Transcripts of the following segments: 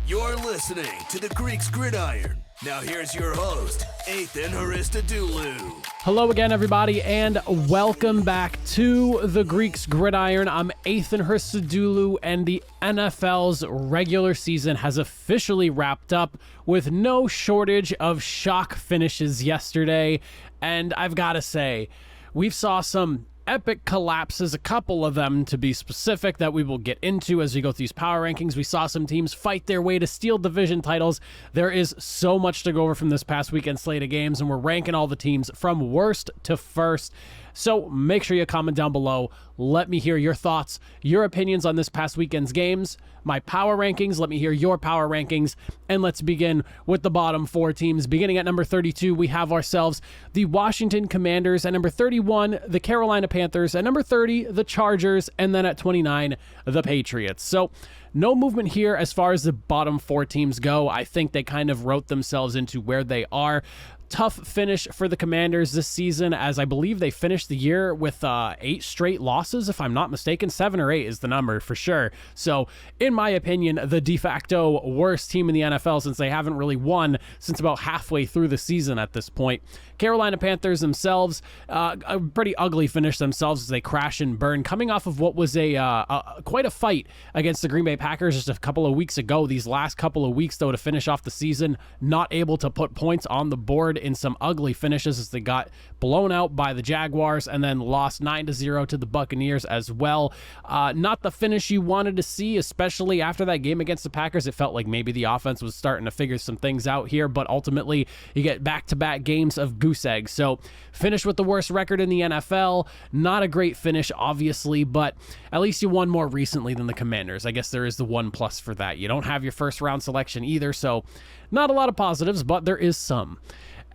You're listening to the Greeks Gridiron. Now here's your host, Ethan Haristadoulou. Hello again, everybody, and welcome back to the Greeks Gridiron. I'm Ethan Haristadoulou, and the NFL's regular season has officially wrapped up with no shortage of shock finishes yesterday. And I've got to say, we've saw some epic collapses, a couple of them to be specific, that we will get into as we go through these power rankings. We saw some teams fight their way to steal division titles. There is so much to go over from this past weekend slate of games, and we're ranking all the teams from worst to first. So make sure you comment down below. Let me hear your thoughts, your opinions on this past weekend's games, my power rankings. Let me hear your power rankings. And let's begin with the bottom four teams. Beginning at number 32, we have ourselves the Washington Commanders. At number 31, the Carolina Panthers. At number 30, the Chargers. And then at 29, the Patriots. So no movement here as far as the bottom four teams go. I think they kind of wrote themselves into where they are. Tough finish for the Commanders this season, as I believe they finished the year with 8 straight losses, if I'm not mistaken. 7 or 8 is the number for sure. So, in my opinion, the de facto worst team in the NFL, since they haven't really won since about halfway through the season at this point. Carolina Panthers themselves, a pretty ugly finish themselves as they crash and burn, coming off of what was quite a fight against the Green Bay Packers just a couple of weeks ago. These last couple of weeks, though, to finish off the season, not able to put points on the board in some ugly finishes as they got blown out by the Jaguars and then lost 9-0 to the Buccaneers as well. Not the finish you wanted to see, especially after that game against the Packers. It felt like maybe the offense was starting to figure some things out here, but ultimately you get back-to-back games of goose eggs. So finish with the worst record in the NFL. Not a great finish, obviously, but at least you won more recently than the Commanders. I guess there is the one plus for that. You don't have your first round selection either, so not a lot of positives, but there is some.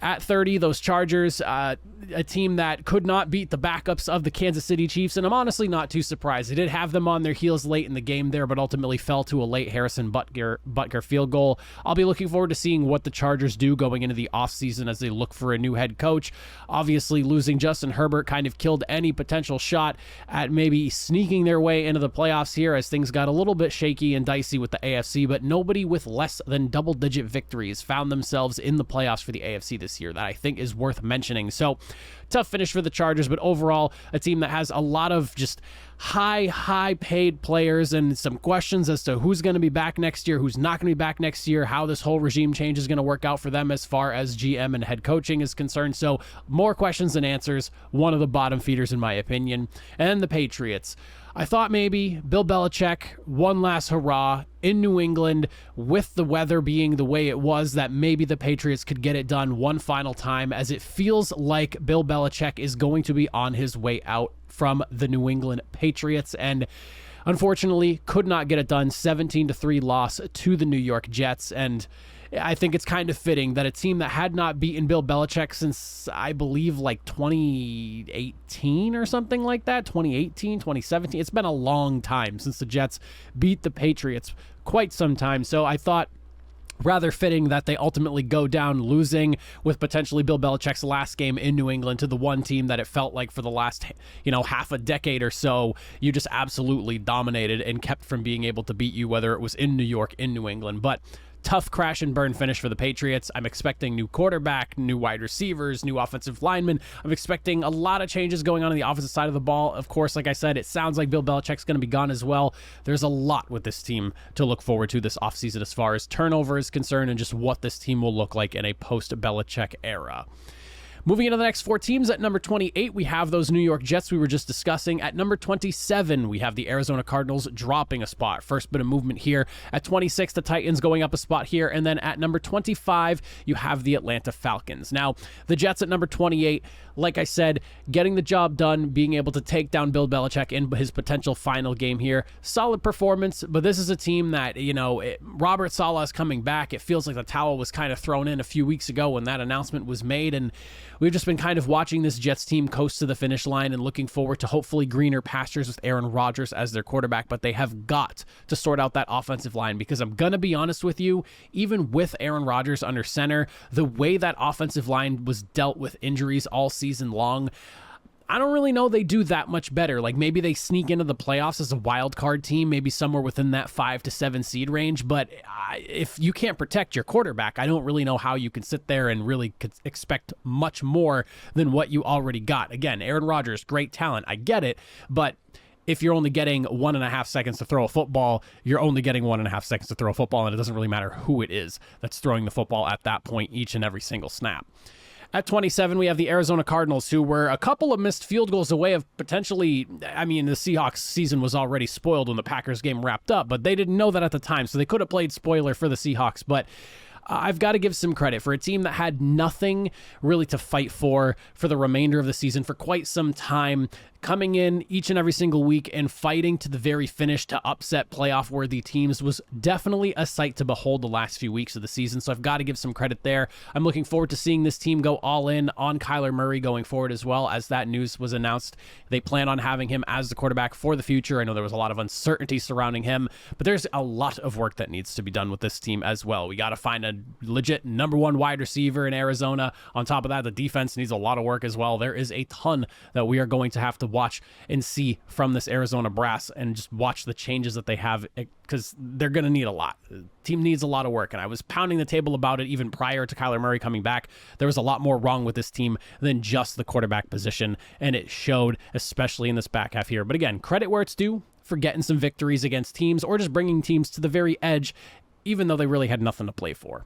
At 30, those Chargers, a team that could not beat the backups of the Kansas City Chiefs, and I'm honestly not too surprised. They did have them on their heels late in the game there, but ultimately fell to a late Harrison Butker field goal. I'll be looking forward to seeing what the Chargers do going into the offseason as they look for a new head coach. Obviously, losing Justin Herbert kind of killed any potential shot at maybe sneaking their way into the playoffs here as things got a little bit shaky and dicey with the AFC, but nobody with less than double-digit victories found themselves in the playoffs for the AFC this year. That I think is worth mentioning. So tough finish for the Chargers, but overall a team that has a lot of just high paid players and some questions as to who's going to be back next year, who's not going to be back next year, how this whole regime change is going to work out for them as far as GM and head coaching is concerned. So more questions than answers. One of the bottom feeders in my opinion. And the Patriots. I thought maybe Bill Belichick, one last hurrah in New England with the weather being the way it was, that maybe the Patriots could get it done one final time, as it feels like Bill Belichick is going to be on his way out from the New England Patriots, and unfortunately could not get it done. 17-3 loss to the New York Jets. And I think it's kind of fitting that a team that had not beaten Bill Belichick since, I believe, like 2018 or something like that, 2018, 2017. It's been a long time since the Jets beat the Patriots, quite some time. So I thought rather fitting that they ultimately go down losing with potentially Bill Belichick's last game in New England to the one team that it felt like for the last, half a decade or so, you just absolutely dominated and kept from being able to beat you, whether it was in New York, in New England. But tough crash and burn finish for the Patriots. I'm expecting new quarterback, new wide receivers, new offensive linemen. I'm expecting a lot of changes going on the offensive side of the ball. Of course, like I said, it sounds like Bill Belichick's going to be gone as well. There's a lot with this team to look forward to this offseason as far as turnover is concerned and just what this team will look like in a post-Belichick era. Moving into the next four teams, at number 28, we have those New York Jets we were just discussing. At number 27, we have the Arizona Cardinals dropping a spot. First bit of movement here. At 26, the Titans going up a spot here. And then at number 25, you have the Atlanta Falcons. Now, the Jets at number 28, like I said, getting the job done, being able to take down Bill Belichick in his potential final game here. Solid performance, but this is a team that, Robert Saleh is coming back. It feels like the towel was kind of thrown in a few weeks ago when that announcement was made, and we've just been kind of watching this Jets team coast to the finish line and looking forward to hopefully greener pastures with Aaron Rodgers as their quarterback, but they have got to sort out that offensive line, because I'm going to be honest with you, even with Aaron Rodgers under center, the way that offensive line was dealt with injuries all season long, I don't really know they do that much better. Like maybe they sneak into the playoffs as a wild card team, maybe somewhere within that 5 to 7 seed range. But if you can't protect your quarterback, I don't really know how you can sit there and really expect much more than what you already got. Again, Aaron Rodgers, great talent. I get it. But if you're only getting 1.5 seconds to throw a football, you're only getting 1.5 seconds to throw a football. And it doesn't really matter who it is that's throwing the football at that point each and every single snap. At 27, we have the Arizona Cardinals, who were a couple of missed field goals away of potentially, I mean, the Seahawks season was already spoiled when the Packers game wrapped up, but they didn't know that at the time, so they could have played spoiler for the Seahawks. But I've got to give some credit for a team that had nothing really to fight for the remainder of the season for quite some time, coming in each and every single week and fighting to the very finish to upset playoff-worthy teams was definitely a sight to behold the last few weeks of the season, so I've got to give some credit there. I'm looking forward to seeing this team go all in on Kyler Murray going forward as well. As that news was announced, they plan on having him as the quarterback for the future. I know there was a lot of uncertainty surrounding him, but there's a lot of work that needs to be done with this team as well. We got to find a legit number one wide receiver in Arizona. On top of that, the defense needs a lot of work as well. There is a ton that we are going to have to watch and see from this Arizona brass, and just watch the changes that they have, because they're going to need a lot. The team needs a lot of work, and I was pounding the table about it even prior to Kyler Murray coming back. There was a lot more wrong with this team than just the quarterback position, and it showed, especially in this back half here. But again, credit where it's due for getting some victories against teams, or just bringing teams to the very edge, even though they really had nothing to play for.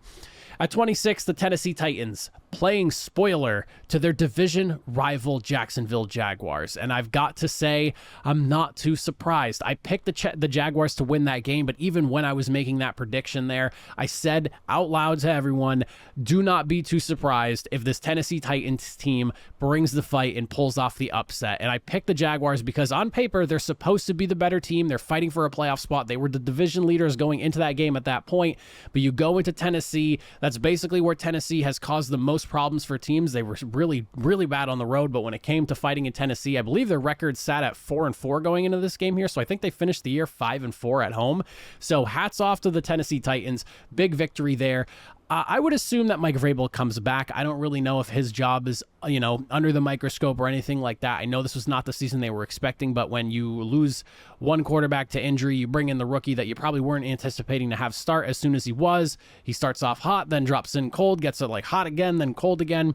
At 26, the Tennessee Titans playing spoiler to their division rival Jacksonville Jaguars. And I've got to say, I'm not too surprised. I picked the Jaguars to win that game, but even when I was making that prediction there, I said out loud to everyone, do not be too surprised if this Tennessee Titans team brings the fight and pulls off the upset. And I picked the Jaguars because on paper, they're supposed to be the better team. They're fighting for a playoff spot. They were the division leaders going into that game at that point. But you go into Tennessee, that's basically where Tennessee has caused the most problems for teams. They were really, really bad on the road, but when it came to fighting in Tennessee, I believe their record sat at 4-4 going into this game here, so I think they finished the year 5-4 at home. So hats off to the Tennessee Titans. Big victory there. I would assume that Mike Vrabel comes back. I don't really know if his job is, under the microscope or anything like that. I know this was not the season they were expecting, but when you lose one quarterback to injury, you bring in the rookie that you probably weren't anticipating to have start as soon as he was. He starts off hot, then drops in cold, gets it like hot again, then cold again.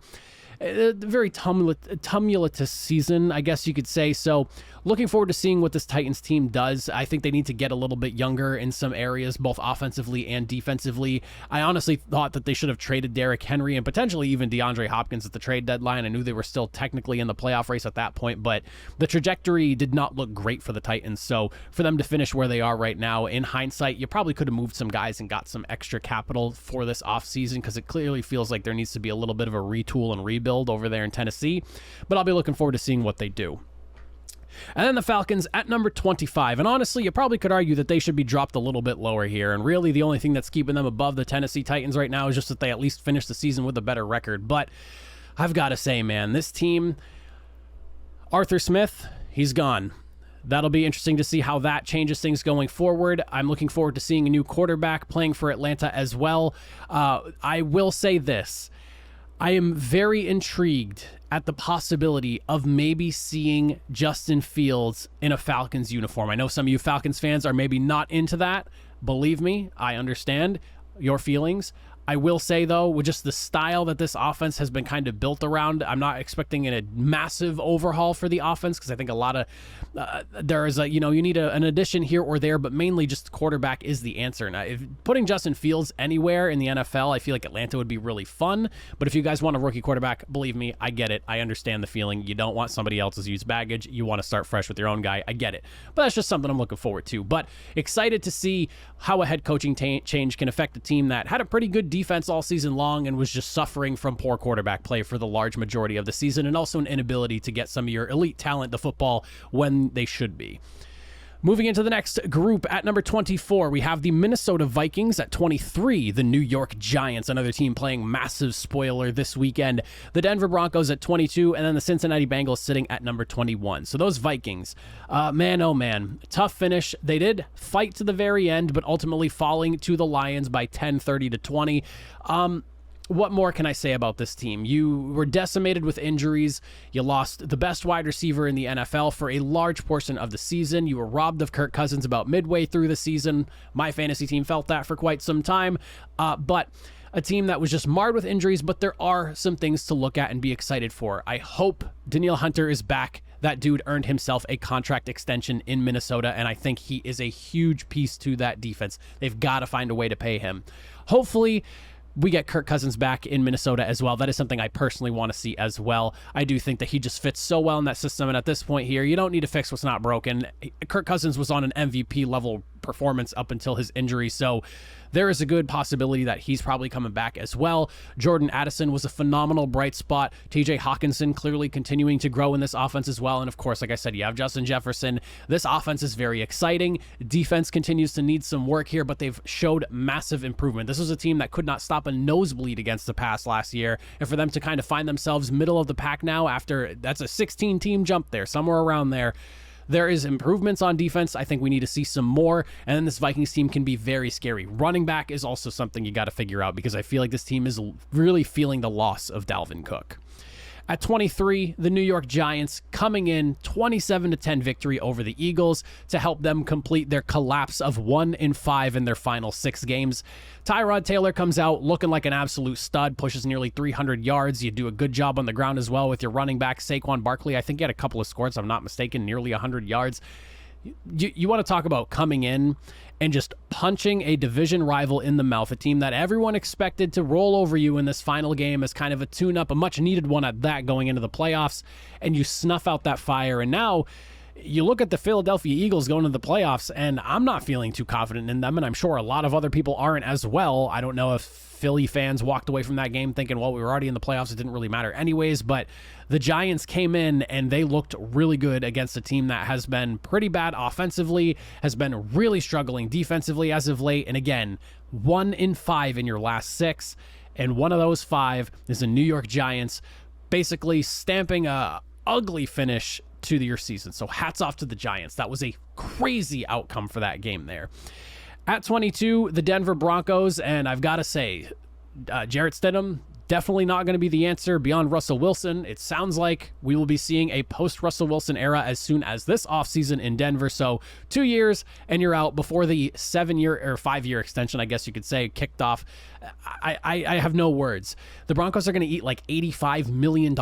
A very tumultuous season, I guess you could say. So looking forward to seeing what this Titans team does. I think they need to get a little bit younger in some areas, both offensively and defensively. I honestly thought that they should have traded Derrick Henry and potentially even DeAndre Hopkins at the trade deadline. I knew they were still technically in the playoff race at that point, but the trajectory did not look great for the Titans. So for them to finish where they are right now, in hindsight, you probably could have moved some guys and got some extra capital for this offseason, because it clearly feels like there needs to be a little bit of a retool and rebuild over there in Tennessee, but I'll be looking forward to seeing what they do. And then the Falcons at number 25. And honestly, you probably could argue that they should be dropped a little bit lower here. And really, the only thing that's keeping them above the Tennessee Titans right now is just that they at least finish the season with a better record. But I've got to say, man, this team, Arthur Smith, he's gone. That'll be interesting to see how that changes things going forward. I'm looking forward to seeing a new quarterback playing for Atlanta as well. I will say this. I am very intrigued at the possibility of maybe seeing Justin Fields in a Falcons uniform. I know some of you Falcons fans are maybe not into that. Believe me, I understand your feelings. I will say, though, with just the style that this offense has been kind of built around, I'm not expecting a massive overhaul for the offense, because I think a lot of there is you need an addition here or there, but mainly just quarterback is the answer. Now, if putting Justin Fields anywhere in the NFL, I feel like Atlanta would be really fun. But if you guys want a rookie quarterback, believe me, I get it. I understand the feeling. You don't want somebody else's used baggage. You want to start fresh with your own guy. I get it. But that's just something I'm looking forward to. But excited to see how a head coaching change can affect a team that had a pretty good defense all season long and was just suffering from poor quarterback play for the large majority of the season, and also an inability to get some of your elite talent to football when they should be. Moving into the next group at number 24, we have the Minnesota Vikings. At 23, the New York Giants, another team playing massive spoiler this weekend. The Denver Broncos at 22, and then the Cincinnati Bengals sitting at number 21. So those Vikings, man, oh man, tough finish. They did fight to the very end, but ultimately falling to the Lions by 10, 30-20. what more can I say about this team? You were decimated with injuries. You lost the best wide receiver in the NFL for a large portion of the season. You were robbed of Kirk Cousins about midway through the season. My fantasy team felt that for quite some time. But a team that was just marred with injuries, but there are some things to look at and be excited for. I hope Danielle Hunter is back. That dude earned himself a contract extension in Minnesota, and I think he is a huge piece to that defense. They've got to find a way to pay him. Hopefully, we get Kirk Cousins back in Minnesota as well. That is something I personally want to see as well. I do think that he just fits so well in that system, and at this point here, you don't need to fix what's not broken. Kirk Cousins was on an MVP level performance up until his injury, so there is a good possibility that he's probably coming back as well. Jordan Addison was a phenomenal bright spot. TJ Hawkinson clearly continuing to grow in this offense as well. And of course, like I said, you have Justin Jefferson. This offense is very exciting. Defense continues to need some work here, but they've showed massive improvement. This was a team that could not stop a nosebleed against the pass last year. And for them to kind of find themselves middle of the pack now after that's a 16-team jump there, somewhere around there. There is improvements on defense. I think we need to see some more. And then this Vikings team can be very scary. Running back is also something you got to figure out because I feel like this team is really feeling the loss of Dalvin Cook. At 23, the New York Giants coming in 27-10 victory over the Eagles to help them complete their collapse of 1-5 in their final 6 games. Tyrod Taylor comes out looking like an absolute stud, pushes nearly 300 yards. You do a good job on the ground as well with your running back, Saquon Barkley. I think he had a couple of scores, if I'm not mistaken, nearly 100 yards. You want to talk about coming in and just punching a division rival in the mouth, a team that everyone expected to roll over you in this final game as kind of a tune-up, a much-needed one at that going into the playoffs, and you snuff out that fire. And now you look at the Philadelphia Eagles going to the playoffs, and I'm not feeling too confident in them, and I'm sure a lot of other people aren't as well. I don't know if Philly fans walked away from that game thinking, well, we were already in the playoffs, it didn't really matter anyways, but the Giants came in and they looked really good against a team that has been pretty bad offensively, has been really struggling defensively as of late, and again, 1-5 in your last 6, and one of those 5 is the New York Giants, basically stamping a ugly finish to your season. So hats off to the Giants. That was a crazy outcome for that game there. At 22, the Denver Broncos, and I've got to say, Jarrett Stidham, definitely not going to be the answer beyond Russell Wilson. It sounds like we will be seeing a post-Russell Wilson era as soon as this offseason in Denver. So 2 years and you're out before the 7-year or 5-year extension, I guess you could say, kicked off. I have no words. The Broncos are going to eat like $85 million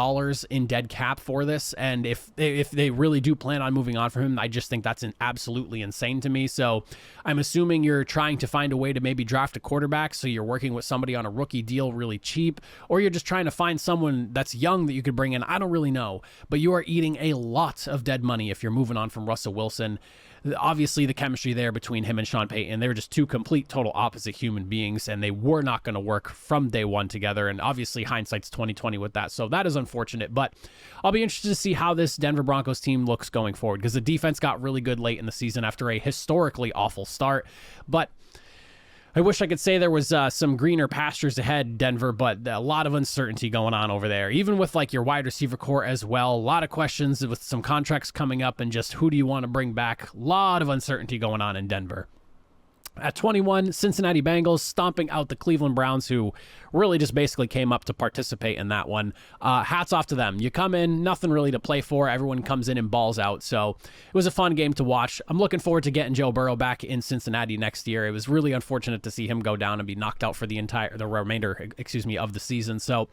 in dead cap for this. And if they really do plan on moving on from him, I just think that's absolutely insane to me. So I'm assuming you're trying to find a way to maybe draft a quarterback. So you're working with somebody on a rookie deal really cheap, or you're just trying to find someone that's young that you could bring in. I don't really know, but you are eating a lot of dead money if you're moving on from Russell Wilson. Obviously, the chemistry there between him and Sean Payton, they were just two complete, total opposite human beings, and they were not going to work from day one together. And obviously, hindsight's 2020 with that, so that is unfortunate. But I'll be interested to see how this Denver Broncos team looks going forward, because the defense got really good late in the season after a historically awful start. But I wish I could say there was some greener pastures ahead, Denver, but a lot of uncertainty going on over there, even with like your wide receiver core as well. A lot of questions with some contracts coming up and just who do you want to bring back? A lot of uncertainty going on in Denver. At 21, Cincinnati Bengals stomping out the Cleveland Browns, who really just basically came up to participate in that one. Hats off to them. You come in, nothing really to play for. Everyone comes in and balls out. So it was a fun game to watch. I'm looking forward to getting Joe Burrow back in Cincinnati next year. It was really unfortunate to see him go down and be knocked out for the remainder of the season. So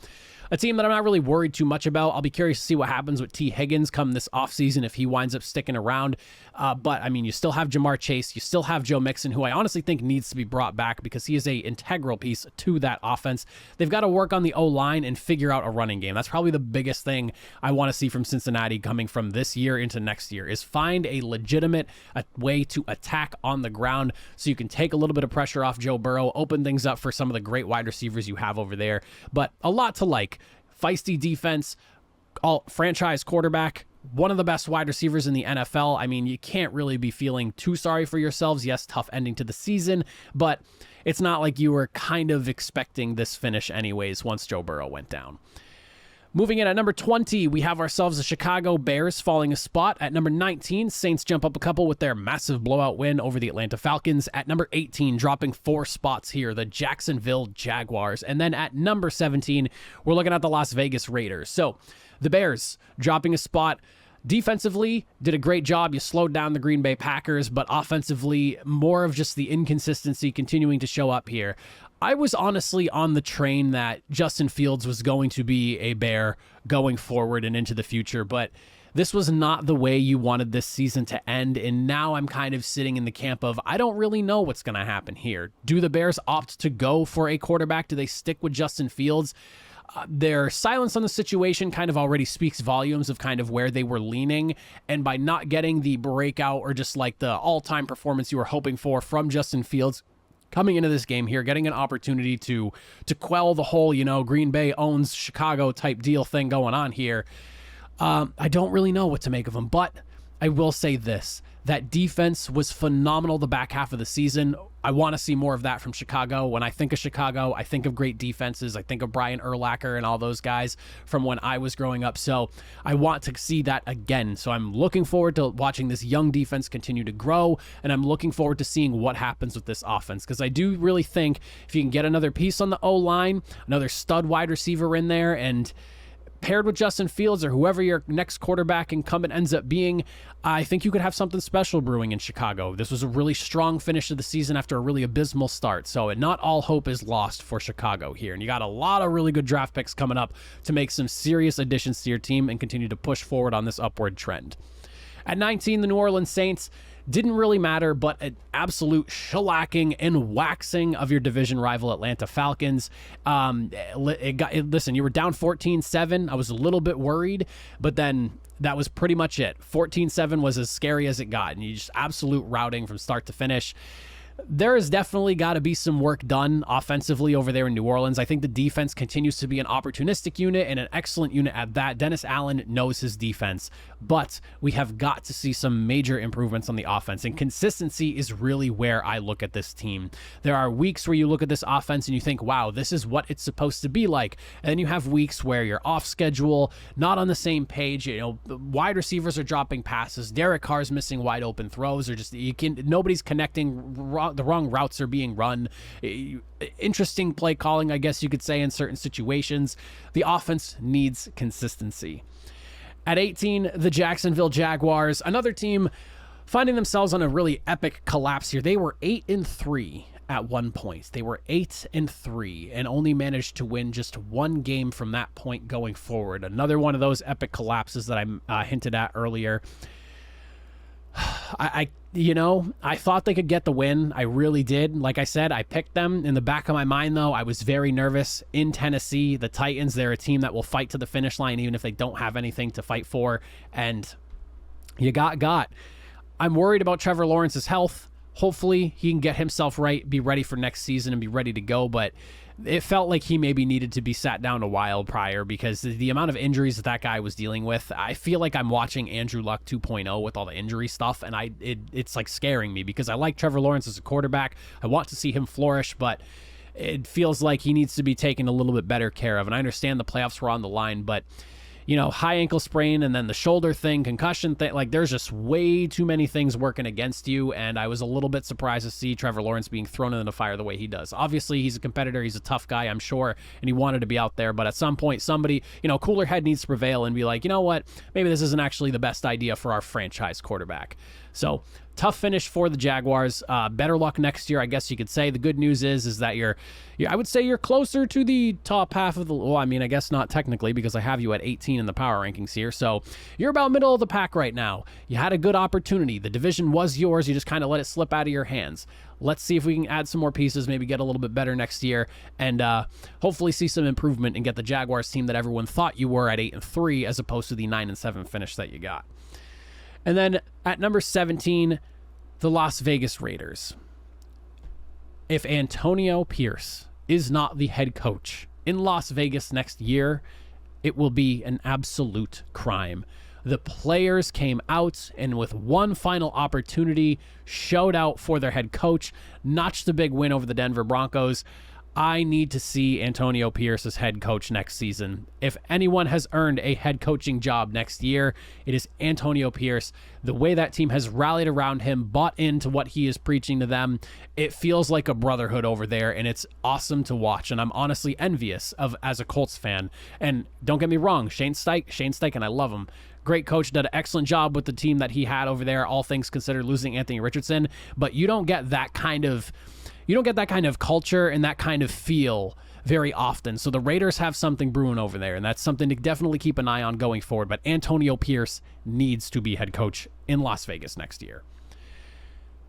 a team that I'm not really worried too much about. I'll be curious to see what happens with T. Higgins come this offseason if he winds up sticking around. But, I mean, you still have Jamar Chase. You still have Joe Mixon, who I honestly think needs to be brought back because he is an integral piece to that offense. They've got to work on the O-line and figure out a running game. That's probably the biggest thing I want to see from Cincinnati coming from this year into next year is find a legitimate way to attack on the ground so you can take a little bit of pressure off Joe Burrow, open things up for some of the great wide receivers you have over there. But a lot to like. Feisty defense, all franchise quarterback, one of the best wide receivers in the NFL. I mean, you can't really be feeling too sorry for yourselves. Yes, tough ending to the season, but it's not like you were kind of expecting this finish anyways once Joe Burrow went down. Moving in at number 20, we have ourselves the Chicago Bears falling a spot. At number 19, Saints jump up a couple with their massive blowout win over the Atlanta Falcons. At number 18, dropping 4 spots here, the Jacksonville Jaguars. And then at number 17, we're looking at the Las Vegas Raiders. So the Bears dropping a spot. Defensively, did a great job. You slowed down the Green Bay Packers, but offensively, more of just the inconsistency continuing to show up here. I was honestly on the train that Justin Fields was going to be a Bear going forward and into the future, but this was not the way you wanted this season to end, and now I'm kind of sitting in the camp of, I don't really know what's going to happen here. Do the Bears opt to go for a quarterback? Do they stick with Justin Fields? Their silence on the situation kind of already speaks volumes of kind of where they were leaning, and by not getting the breakout or just like the all-time performance you were hoping for from Justin Fields coming into this game here, getting an opportunity to quell the whole, Green Bay owns Chicago type deal thing going on here, I don't really know what to make of them, but I will say this. That defense was phenomenal the back half of the season. I want to see more of that from Chicago. When I think of Chicago, I think of great defenses. I think of Brian Urlacher and all those guys from when I was growing up. So I want to see that again. So I'm looking forward to watching this young defense continue to grow, and I'm looking forward to seeing what happens with this offense, because I do really think if you can get another piece on the O-line, another stud wide receiver in there, and paired with Justin Fields or whoever your next quarterback incumbent ends up being, I think you could have something special brewing in Chicago. This was a really strong finish to the season after a really abysmal start. So not all hope is lost for Chicago here. And you got a lot of really good draft picks coming up to make some serious additions to your team and continue to push forward on this upward trend. At 19, the New Orleans Saints didn't really matter, but an absolute shellacking and waxing of your division rival Atlanta Falcons. Listen, you were down 14-7. I was a little bit worried, but then that was pretty much it. 14-7 was as scary as it got, and you just absolute routing from start to finish. There has definitely got to be some work done offensively over there in New Orleans. I think the defense continues to be an opportunistic unit and an excellent unit at that. Dennis Allen knows his defense, but we have got to see some major improvements on the offense, and consistency is really where I look at this team. There are weeks where you look at this offense and you think, wow, this is what it's supposed to be like. And then you have weeks where you're off schedule, not on the same page. Wide receivers are dropping passes. Derek Carr's missing wide open throws, or just nobody's connecting. The wrong routes are being run. Interesting play calling, I guess you could say, in certain situations. The offense needs consistency. At 18, the Jacksonville Jaguars, another team finding themselves on a really epic collapse here. They were 8-3 at one point. They were 8-3 and only managed to win just one game from that point going forward. Another one of those epic collapses that I hinted at earlier. I thought they could get the win. I really did. Like I said, I picked them. In the back of my mind, though, I was very nervous. In Tennessee, the Titans, they're a team that will fight to the finish line even if they don't have anything to fight for. And you got. I'm worried about Trevor Lawrence's health. Hopefully, he can get himself right, be ready for next season, and be ready to go. But it felt like he maybe needed to be sat down a while prior, because the amount of injuries that guy was dealing with, I feel like I'm watching Andrew Luck 2.0 with all the injury stuff, and it's like scaring me, because I like Trevor Lawrence as a quarterback. I want to see him flourish, but it feels like he needs to be taken a little bit better care of. And I understand the playoffs were on the line, but high ankle sprain and then the shoulder thing, concussion thing, like there's just way too many things working against you. And I was a little bit surprised to see Trevor Lawrence being thrown into the fire the way he does. Obviously, he's a competitor. He's a tough guy, I'm sure, and he wanted to be out there. But at some point, somebody, cooler head needs to prevail and be like, you know what, maybe this isn't actually the best idea for our franchise quarterback. So tough finish for the Jaguars. Better luck next year, I guess you could say. The good news is that I would say you're closer to the top half of the, well, I mean, I guess not technically, because I have you at 18 in the power rankings here. So you're about middle of the pack right now. You had a good opportunity. The division was yours. You just kind of let it slip out of your hands. Let's see if we can add some more pieces, maybe get a little bit better next year, and hopefully see some improvement and get the Jaguars team that everyone thought you were at 8-3 as opposed to the 9-7 finish that you got. And then at number 17, the Las Vegas Raiders. If Antonio Pierce is not the head coach in Las Vegas next year, it will be an absolute crime. The players came out and with one final opportunity, showed out for their head coach, notched a big win over the Denver Broncos. I need to see Antonio Pierce as head coach next season. If anyone has earned a head coaching job next year, it is Antonio Pierce. The way that team has rallied around him, bought into what he is preaching to them, it feels like a brotherhood over there, and it's awesome to watch. And I'm honestly envious of as a Colts fan. And don't get me wrong, Shane Steichen, I love him. Great coach, did an excellent job with the team that he had over there, all things considered, losing Anthony Richardson. But you don't get that kind of culture and that kind of feel very often. So the Raiders have something brewing over there, and that's something to definitely keep an eye on going forward. But Antonio Pierce needs to be head coach in Las Vegas next year.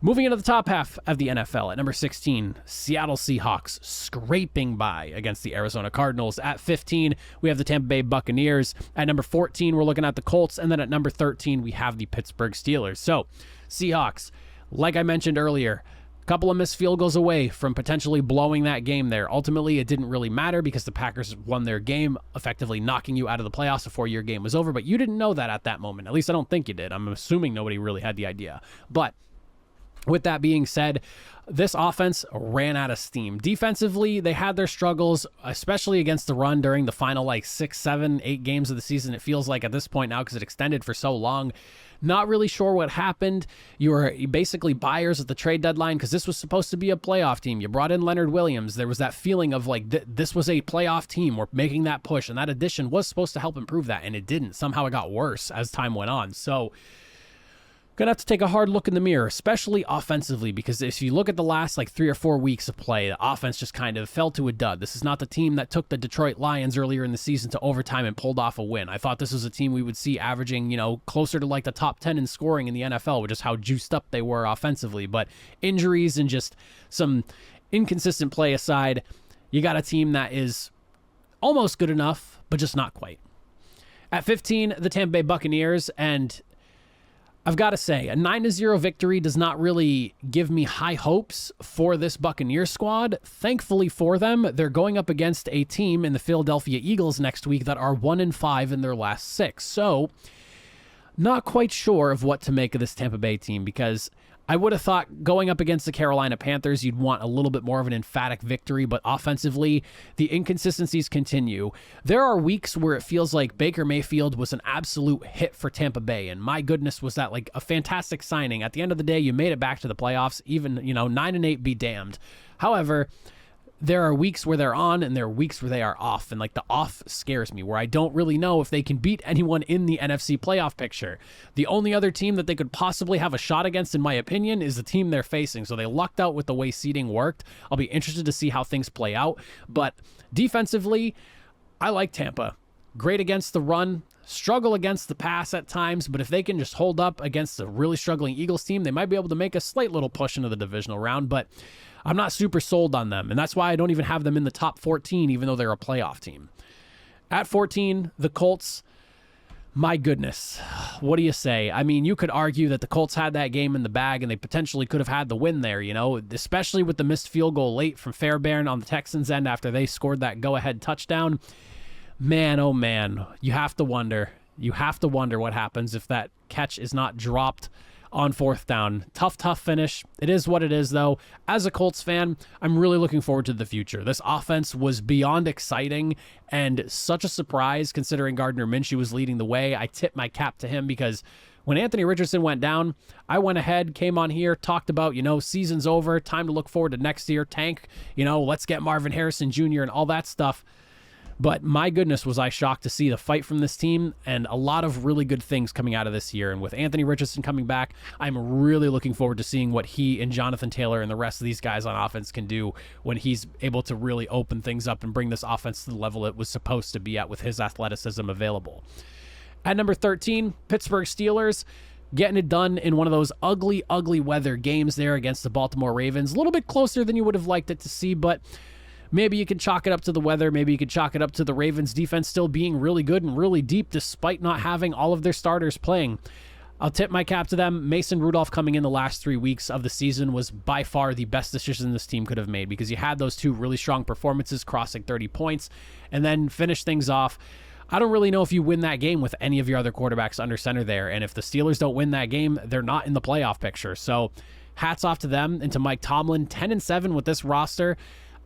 Moving into the top half of the NFL, at number 16, Seattle Seahawks scraping by against the Arizona Cardinals. At 15, we have the Tampa Bay Buccaneers. At number 14, we're looking at the Colts. And then at number 13, we have the Pittsburgh Steelers. So, Seahawks, like I mentioned earlier, couple of missed field goals away from potentially blowing that game there. Ultimately, it didn't really matter because the Packers won their game, effectively knocking you out of the playoffs before your game was over. But you didn't know that at that moment. At least I don't think you did. I'm assuming nobody really had the idea. But with that being said, this offense ran out of steam. Defensively, they had their struggles, especially against the run during the final 6, 7, 8 games of the season. It feels like at this point now because it extended for so long. Not really sure what happened. You were basically buyers at the trade deadline because this was supposed to be a playoff team. You brought in Leonard Williams. There was that feeling of this was a playoff team. We're making that push, and that addition was supposed to help improve that, and it didn't. Somehow it got worse as time went on. So gonna have to take a hard look in the mirror, especially offensively, because if you look at the last 3 or 4 weeks of play, the offense just kind of fell to a dud. This is not the team that took the Detroit Lions earlier in the season to overtime and pulled off a win. I thought this was a team we would see averaging, closer to the top 10 in scoring in the NFL, which is how juiced up they were offensively. But injuries and just some inconsistent play aside, you got a team that is almost good enough, but just not quite. At 15, the Tampa Bay Buccaneers, and I've got to say, a 9-0 victory does not really give me high hopes for this Buccaneers squad. Thankfully for them, they're going up against a team in the Philadelphia Eagles next week that are 1-5 in their last 6. So, not quite sure of what to make of this Tampa Bay team, because I would have thought going up against the Carolina Panthers, you'd want a little bit more of an emphatic victory, but offensively, the inconsistencies continue. There are weeks where it feels like Baker Mayfield was an absolute hit for Tampa Bay, and my goodness, was that a fantastic signing. At the end of the day, you made it back to the playoffs, even, 9-8 be damned. However, there are weeks where they're on and there are weeks where they are off. And the off scares me, where I don't really know if they can beat anyone in the NFC playoff picture. The only other team that they could possibly have a shot against, in my opinion, is the team they're facing. So they lucked out with the way seeding worked. I'll be interested to see how things play out. But defensively, I like Tampa. Great against the run, struggle against the pass at times, but if they can just hold up against a really struggling Eagles team, they might be able to make a slight little push into the divisional round. But I'm not super sold on them, and that's why I don't even have them in the top 14, even though they're a playoff team. At 14, the Colts, my goodness, what do you say? I mean, you could argue that the Colts had that game in the bag, and they potentially could have had the win there, especially with the missed field goal late from Fairbairn on the Texans' end after they scored that go-ahead touchdown. Man, oh man, you have to wonder. You have to wonder what happens if that catch is not dropped on 4th down. Tough finish. It is what it is, though. As a Colts fan, I'm really looking forward to the future. This offense was beyond exciting and such a surprise considering Gardner Minshew was leading the way. I tip my cap to him because when Anthony Richardson went down, I went ahead, came on here, talked about, season's over, time to look forward to next year, tank, let's get Marvin Harrison Jr. and all that stuff. But my goodness, was I shocked to see the fight from this team and a lot of really good things coming out of this year. And with Anthony Richardson coming back, I'm really looking forward to seeing what he and Jonathan Taylor and the rest of these guys on offense can do when he's able to really open things up and bring this offense to the level it was supposed to be at with his athleticism available. At number 13, Pittsburgh Steelers, getting it done in one of those ugly weather games there against the Baltimore Ravens. A little bit closer than you would have liked it to see, but maybe you can chalk it up to the weather. Maybe you could chalk it up to the Ravens defense still being really good and really deep despite not having all of their starters playing. I'll tip my cap to them. Mason Rudolph coming in the last 3 weeks of the season was by far the best decision this team could have made because you had those 2 really strong performances crossing 30 points and then finish things off. I don't really know if you win that game with any of your other quarterbacks under center there. And if the Steelers don't win that game, they're not in the playoff picture. So hats off to them and to Mike Tomlin. 10-7 with this roster.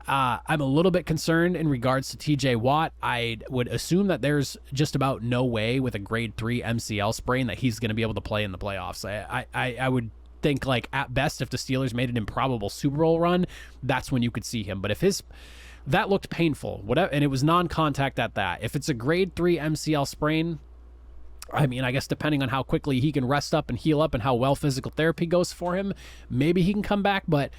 I'm a little bit concerned in regards to TJ Watt. I would assume that there's just about no way with a grade 3 MCL sprain that he's going to be able to play in the playoffs. I would think, like, at best, if the Steelers made an improbable Super Bowl run, that's when you could see him. But if that looked painful, whatever, and it was non-contact at that, if it's a grade 3 MCL sprain, I mean, I guess depending on how quickly he can rest up and heal up and how well physical therapy goes for him, maybe he can come back. But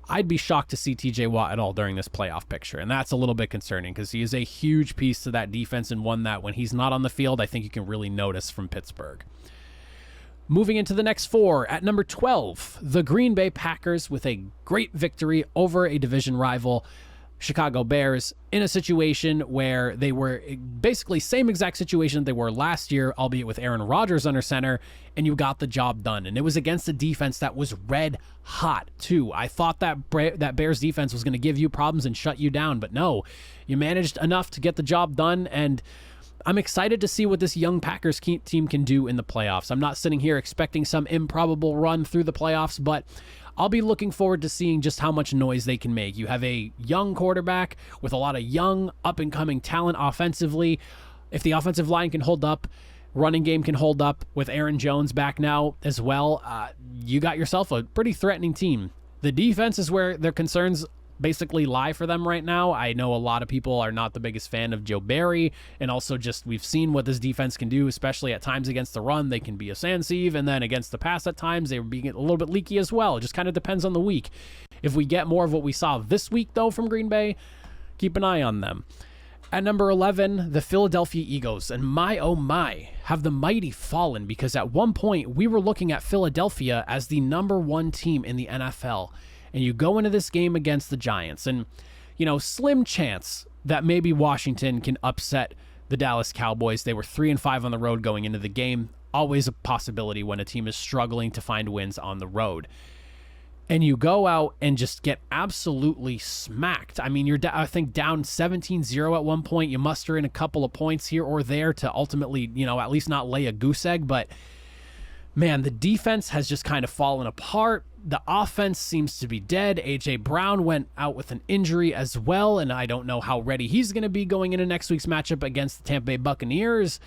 I'd be shocked to see TJ Watt at all during this playoff picture. And that's a little bit concerning because he is a huge piece to that defense, and one that when he's not on the field, I think you can really notice from Pittsburgh. Moving into the next 4, at number 12, the Green Bay Packers with a great victory over a division rival, Chicago Bears, in a situation where they were basically same exact situation they were last year, albeit with Aaron Rodgers under center, and you got the job done. And it was against a defense that was red hot too. I thought that Bears defense was going to give you problems and shut you down, but no, you managed enough to get the job done, and I'm excited to see what this young Packers team can do in the playoffs. I'm not sitting here expecting some improbable run through the playoffs, but I'll be looking forward to seeing just how much noise they can make. You have a young quarterback with a lot of young, up-and-coming talent offensively. If the offensive line can hold up, running game can hold up with Aaron Jones back now as well, you got yourself a pretty threatening team. The defense is where their concerns basically lie for them right now. I know a lot of people are not the biggest fan of Joe Barry, and also just we've seen what this defense can do, especially at times against the run. They can be a sand sieve, and then against the pass at times they were being a little bit leaky as well. It just kind of depends on the week. If we get more of what we saw this week, though, from Green Bay, keep an eye on them. At number 11, the Philadelphia Eagles, and my oh my, have the mighty fallen, because at one point we were looking at Philadelphia as the number 1 team in the NFL. And you go into this game against the Giants, and, you know, slim chance that maybe Washington can upset the Dallas Cowboys. They were 3-5 on the road going into the game. Always a possibility when a team is struggling to find wins on the road. And you go out and just get absolutely smacked. I mean, you're, I think, down 17-0 at one point. You muster in a couple of points here or there to ultimately, you know, at least not lay a goose egg. But, man, the defense has just kind of fallen apart. The offense seems to be dead. A.J. Brown went out with an injury as well, and I don't know how ready he's going to be going into next week's matchup against the Tampa Bay Buccaneers.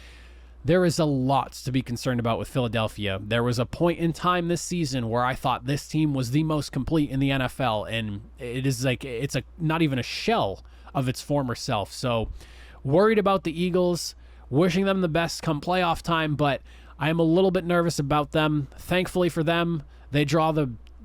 There is a lot to be concerned about with Philadelphia. There was a point in time this season where I thought this team was the most complete in the NFL, and it is like it's not even a shell of its former self. So worried about the Eagles, wishing them the best come playoff time, but I am a little bit nervous about them. Thankfully for them, they draw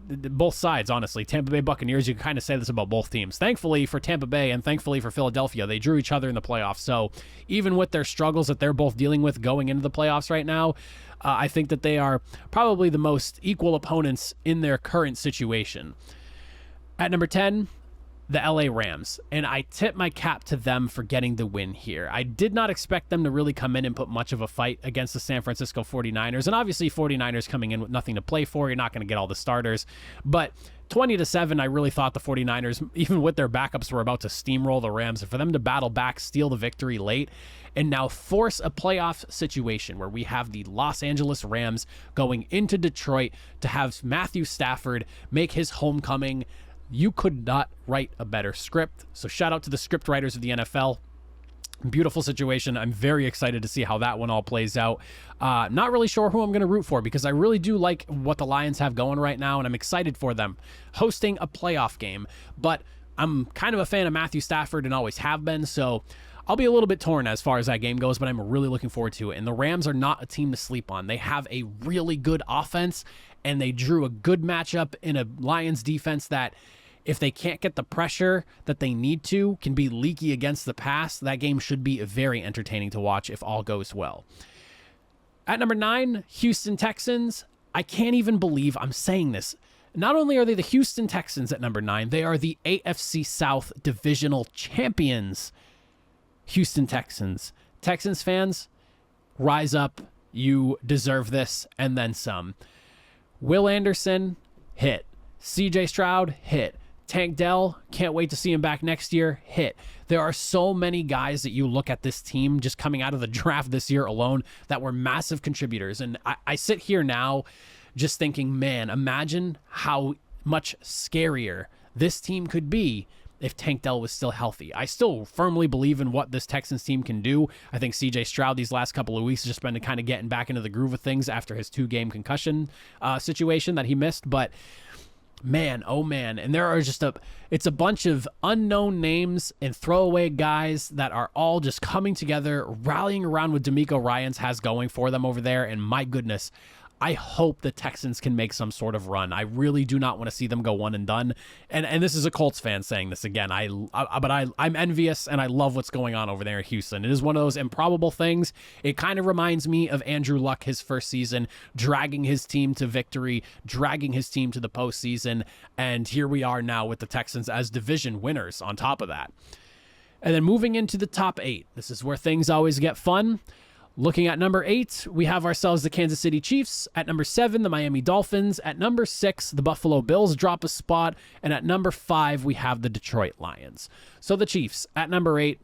both sides, honestly. Tampa Bay Buccaneers, you can kind of say this about both teams. Thankfully for Tampa Bay and thankfully for Philadelphia, they drew each other in the playoffs. So even with their struggles that they're both dealing with going into the playoffs right now, I think that they are probably the most equal opponents in their current situation. At number 10, the LA Rams, and I tip my cap to them for getting the win here. I did not expect them to really come in and put much of a fight against the San Francisco 49ers, and obviously 49ers coming in with nothing to play for, you're not going to get all the starters, but 20-7, I really thought the 49ers, even with their backups, were about to steamroll the Rams, and for them to battle back, steal the victory late, and now force a playoff situation where we have the Los Angeles Rams going into Detroit to have Matthew Stafford make his homecoming. You could not write a better script. So shout out to the script writers of the NFL. Beautiful situation. I'm very excited to see how that one all plays out. Not really sure who I'm going to root for because I really do like what the Lions have going right now, and I'm excited for them hosting a playoff game. But I'm kind of a fan of Matthew Stafford and always have been, so I'll be a little bit torn as far as that game goes, but I'm really looking forward to it. And the Rams are not a team to sleep on. They have a really good offense, and they drew a good matchup in a Lions defense that, if they can't get the pressure that they need to, can be leaky against the pass. That game should be very entertaining to watch if all goes well. At number 9, Houston Texans. I can't even believe I'm saying this. Not only are they the Houston Texans at number 9, they are the AFC South divisional champions. Houston Texans. Texans fans, rise up. You deserve this and then some. Will Anderson, hit. CJ Stroud, hit. Tank Dell, can't wait to see him back next year, hit. There are so many guys that you look at this team just coming out of the draft this year alone that were massive contributors. And I sit here now just thinking, man, imagine how much scarier this team could be if Tank Dell was still healthy. I still firmly believe in what this Texans team can do. I think CJ Stroud these last couple of weeks has just been kind of getting back into the groove of things after his 2-game concussion situation that he missed. But man, oh man, and there are it's a bunch of unknown names and throwaway guys that are all just coming together, rallying around what D'Amico Ryans has going for them over there. And my goodness, I hope the Texans can make some sort of run. I really do not want to see them go one and done. And this is a Colts fan saying this again. I'm envious, and I love what's going on over there in Houston. It is one of those improbable things. It kind of reminds me of Andrew Luck his first season, dragging his team to victory, dragging his team to the postseason. And here we are now with the Texans as division winners on top of that. And then moving into the top 8. This is where things always get fun. Looking at number 8, we have ourselves the Kansas City Chiefs. At number 7, the Miami Dolphins. At number 6, the Buffalo Bills drop a spot. And at number 5, we have the Detroit Lions. So the Chiefs, at number 8,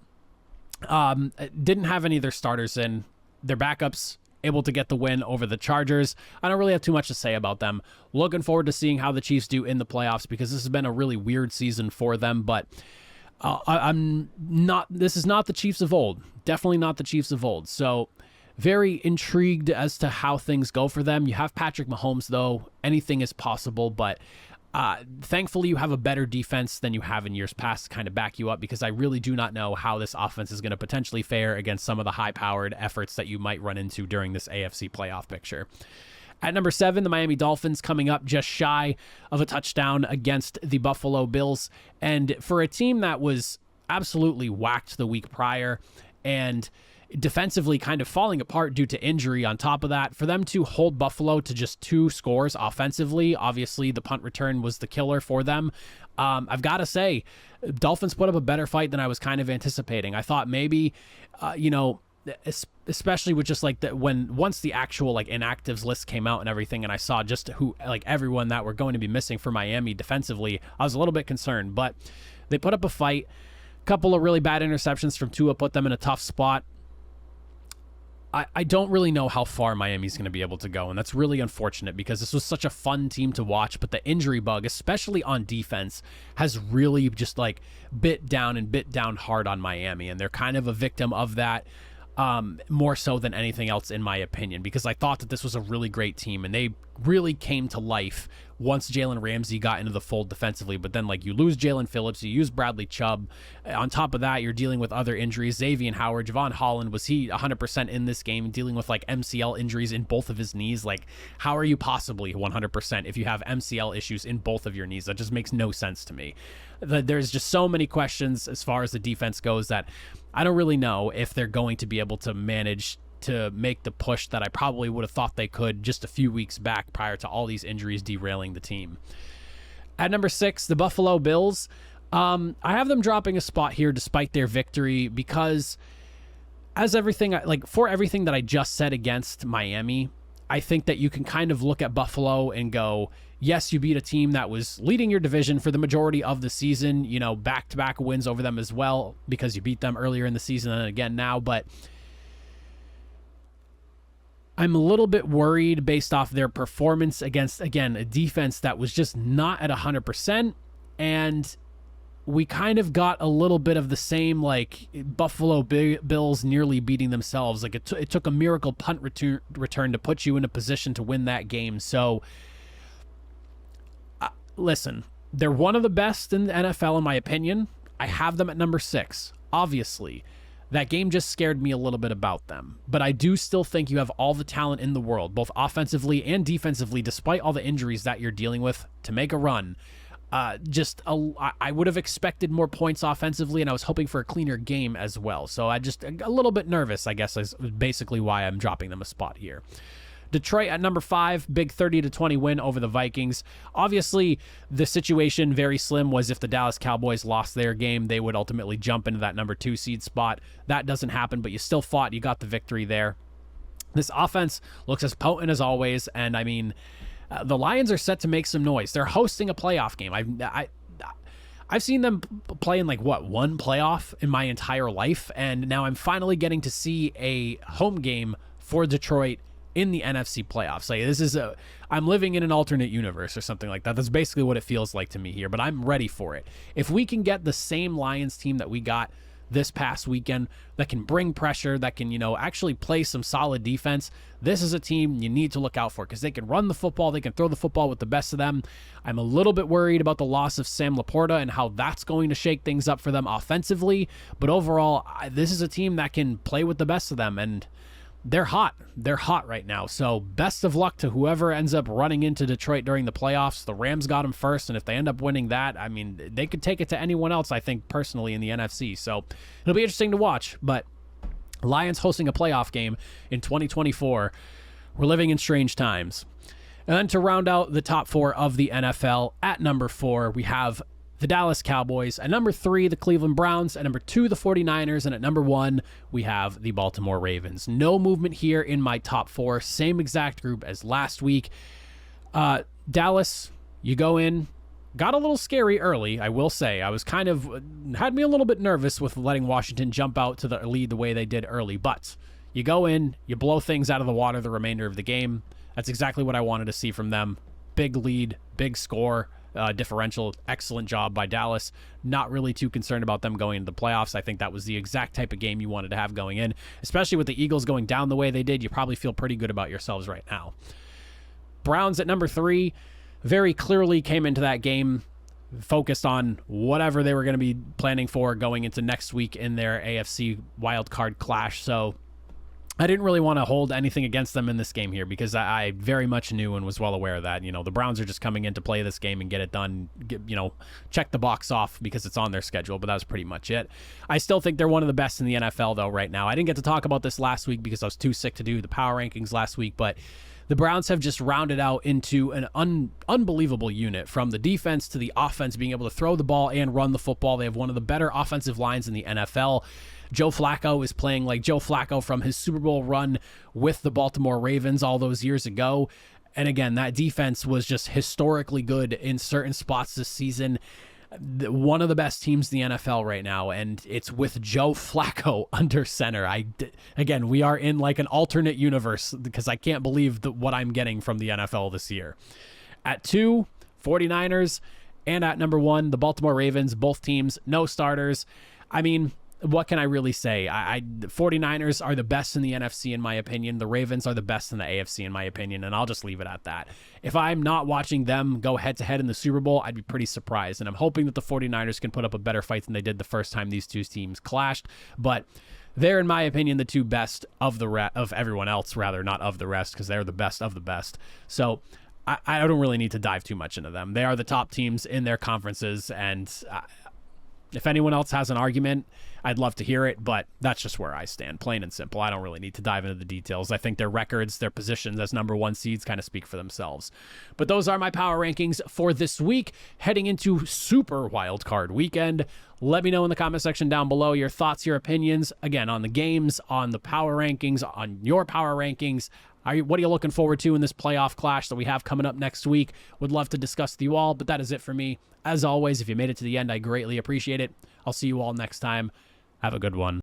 didn't have any of their starters in. Their backups able to get the win over the Chargers. I don't really have too much to say about them. Looking forward to seeing how the Chiefs do in the playoffs, because this has been a really weird season for them. But this is not the Chiefs of old. Definitely not the Chiefs of old. So very intrigued as to how things go for them. You have Patrick Mahomes, though. Anything is possible, but thankfully you have a better defense than you have in years past to kind of back you up, because I really do not know how this offense is going to potentially fare against some of the high-powered efforts that you might run into during this AFC playoff picture. At number 7, the Miami Dolphins coming up just shy of a touchdown against the Buffalo Bills. And for a team that was absolutely whacked the week prior and defensively kind of falling apart due to injury on top of that, for them to hold Buffalo to just 2 scores offensively, obviously the punt return was the killer for them. I've got to say, Dolphins put up a better fight than I was kind of anticipating. I thought maybe, especially with just like once the actual like inactives list came out and everything, and I saw just who, like everyone that were going to be missing for Miami defensively, I was a little bit concerned, but they put up a fight. A couple of really bad interceptions from Tua put them in a tough spot. I don't really know how far Miami's going to be able to go, and that's really unfortunate because this was such a fun team to watch, but the injury bug, especially on defense, has really just like bit down hard on Miami, and they're kind of a victim of that. More so than anything else, in my opinion, because I thought that this was a really great team, and they really came to life once Jalen Ramsey got into the fold defensively. But then, like, you lose Jalen Phillips, you use Bradley Chubb. On top of that, you're dealing with other injuries. Xavier Howard, Javon Holland, was he 100% in this game, dealing with like MCL injuries in both of his knees? Like, how are you possibly 100% if you have MCL issues in both of your knees? That just makes no sense to me. There's just so many questions as far as the defense goes that I don't really know if they're going to be able to manage to make the push that I probably would have thought they could just a few weeks back prior to all these injuries derailing the team. At number 6, the Buffalo Bills. I have them dropping a spot here despite their victory, because for everything that I just said against Miami, I think that you can kind of look at Buffalo and go, yes, you beat a team that was leading your division for the majority of the season, back-to-back wins over them as well, because you beat them earlier in the season and again now. But I'm a little bit worried based off their performance against, again, a defense that was just not at 100%. And we kind of got a little bit of the same, like, Buffalo Bills nearly beating themselves. Like, it took a miracle punt return to put you in a position to win that game. So, listen, they're one of the best in the NFL, in my opinion. I have them at number 6. Obviously, that game just scared me a little bit about them. But I do still think you have all the talent in the world, both offensively and defensively, despite all the injuries that you're dealing with, to make a run. I would have expected more points offensively, and I was hoping for a cleaner game as well. So a little bit nervous, I guess, is basically why I'm dropping them a spot here. Detroit at number 5, big 30-20 win over the Vikings. Obviously, the situation very slim was if the Dallas Cowboys lost their game, they would ultimately jump into that number 2 seed spot. That doesn't happen, but you still fought. You got the victory there. This offense looks as potent as always, and I mean, the Lions are set to make some noise. They're hosting a playoff game. I've seen them play in one playoff in my entire life, and now I'm finally getting to see a home game for Detroit in the NFC playoffs. Like I'm living in an alternate universe or something like that. That's basically what it feels like to me here, but I'm ready for it. If we can get the same Lions team that we got this past weekend, that can bring pressure, that can, actually play some solid defense, this is a team you need to look out for because they can run the football, they can throw the football with the best of them. I'm a little bit worried about the loss of Sam Laporta and how that's going to shake things up for them offensively, but overall, this is a team that can play with the best of them, and they're hot. They're hot right now. So best of luck to whoever ends up running into Detroit during the playoffs. The Rams got them first, and if they end up winning that, I mean, they could take it to anyone else, I think, personally, in the NFC. So it'll be interesting to watch. But Lions hosting a playoff game in 2024. We're living in strange times. And then to round out the top four of the NFL, at number 4, we have the Dallas Cowboys. At number 3, the Cleveland Browns. At number 2, the 49ers. And at number 1, we have the Baltimore Ravens. No movement here in my top 4. Same exact group as last week. Dallas, you go in. Got a little scary early, I will say. I was had me a little bit nervous with letting Washington jump out to the lead the way they did early. But you go in, you blow things out of the water the remainder of the game. That's exactly what I wanted to see from them. Big lead, big score. Differential, excellent job by Dallas. Not really too concerned about them going into the playoffs. I think that was the exact type of game you wanted to have going in, especially with the Eagles going down the way they did. You probably feel pretty good about yourselves right now. Browns at number 3 very clearly came into that game focused on whatever they were going to be planning for going into next week in their AFC wildcard clash. So I didn't really want to hold anything against them in this game here because I very much knew and was well aware that, the Browns are just coming in to play this game and get it done, check the box off because it's on their schedule, but that was pretty much it. I still think they're one of the best in the NFL, though, right now. I didn't get to talk about this last week because I was too sick to do the power rankings last week, but the Browns have just rounded out into an unbelievable unit, from the defense to the offense, being able to throw the ball and run the football. They have one of the better offensive lines in the NFL. Joe Flacco is playing like Joe Flacco from his Super Bowl run with the Baltimore Ravens all those years ago. And again, that defense was just historically good in certain spots this season. One of the best teams in the NFL right now, and it's with Joe Flacco under center. Again, we are in like an alternate universe because I can't believe what I'm getting from the NFL this year. At 2, 49ers, and at number 1, the Baltimore Ravens. Both teams, no starters. I mean, what can I really say? The 49ers are the best in the NFC, in my opinion. The Ravens are the best in the AFC, in my opinion, and I'll just leave it at that. If I'm not watching them go head-to-head in the Super Bowl, I'd be pretty surprised, and I'm hoping that the 49ers can put up a better fight than they did the first time these two teams clashed, but they're, in my opinion, the two best of everyone else, rather, not of the rest, because they're the best of the best. So I don't really need to dive too much into them. They are the top teams in their conferences, and if anyone else has an argument, I'd love to hear it, but that's just where I stand, plain and simple. I don't really need to dive into the details. I think their records, their positions as number 1 seeds kind of speak for themselves. But those are my power rankings for this week, heading into Super Wildcard Weekend. Let me know in the comment section down below your thoughts, your opinions, again, on the games, on the power rankings, on your power rankings. What are you looking forward to in this playoff clash that we have coming up next week? Would love to discuss with you all, but that is it for me. As always, if you made it to the end, I greatly appreciate it. I'll see you all next time. Have a good one.